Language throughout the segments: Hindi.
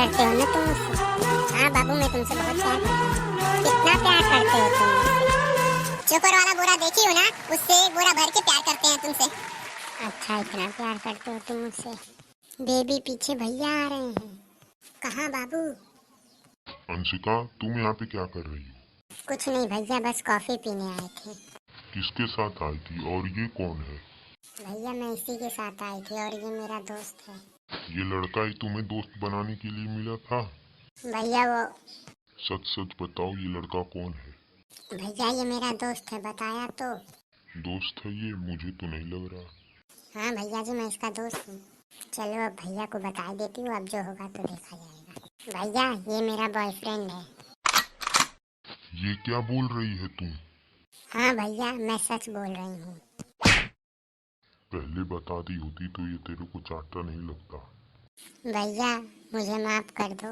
करते हो ना तुम मुझसे। हाँ बाबू, मैं तुमसे बहुत प्यार करता हूँ। कितना प्यार करते हो तुम मुझसे। चोकर वाला बोरा देखी हो ना, उससे एक बोरा भर के प्यार करते हैं तुमसे। अच्छा, इतना प्यार करते हो तुम मुझसे। बेबी, पीछे भैया आ रहे हैं। कहाँ बाबू? अंशिका, तुम यहाँ पे क्या कर रही हो? कुछ नहीं भैया, बस कॉफी पीने आए थे। किसके साथ आई थी और ये कौन है? भैया, मैं इसी के साथ आई थी और ये मेरा दोस्त है। ये लड़का ही तुम्हें दोस्त बनाने के लिए मिला था? भैया वो सच सच बताओ, ये लड़का कौन है? भैया, ये मेरा दोस्त है, बताया तो। दोस्त है ये? मुझे तो नहीं लग रहा। हाँ भैया जी, मैं इसका दोस्त हूँ। चलो अब भैया को बता देती हूँ, अब जो होगा तो देखा जाएगा। भैया, ये मेरा बॉयफ्रेंड है। ये क्या बोल रही है तुम? हाँ भैया, मैं सच बोल रही हूँ। पहले बता दी होती तो ये तेरे को चाटता नहीं लगता। भैया, मुझे माफ कर दो।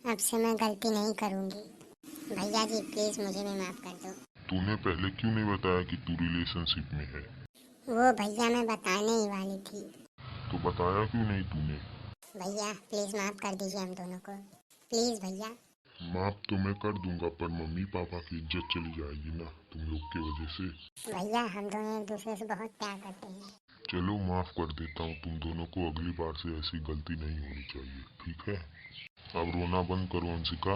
अब से मैं गलती नहीं करूँगी। भैया जी, प्लीज मुझे भी माफ कर दो। तूने पहले क्यों नहीं बताया कि तू रिलेशनशिप में है? वो भैया, मैं बताने ही वाली थी। तो बताया क्यों नहीं तूने? भैया प्लीज माफ कर दीजिए हम दोनों को। प्लीज भैया। माफ तो मैं कर दूंगा, पर मम्मी पापा की इज्जत चली जाएगी ना तुम लोग की वजह से। भैया, हम दोनों एक दूसरे से बहुत प्यार करते हैं। चलो माफ कर देता हूँ तुम दोनों को, अगली बार से ऐसी गलती नहीं होनी चाहिए, ठीक है? अब रोना बंद करो अंशिका।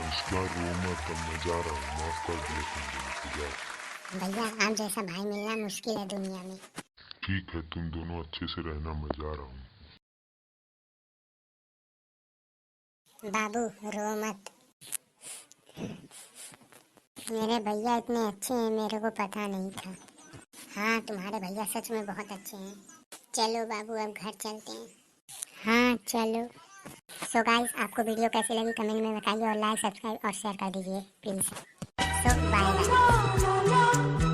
अंशिका रो मत, अब मैं जा रहा हूँ, माफ कर दिया तुम दोनों को, जाओ। भैया, आप जैसा भाई मिलना मुश्किल है दुनिया में। ठीक है, तुम दोनों अच्छे से रहना, मैं जा रहा हूँ। बाबू, रो मत। मेरे भैया इतने अच्छे हैं, मेरे को पता नहीं था। हाँ, तुम्हारे भैया सच में बहुत अच्छे हैं। चलो बाबू, अब घर चलते हैं। हाँ चलो। सो गाइस, आपको वीडियो कैसी लगी कमेंट में बताइए और लाइक, सब्सक्राइब और शेयर कर दीजिए प्लीज। So bye bye.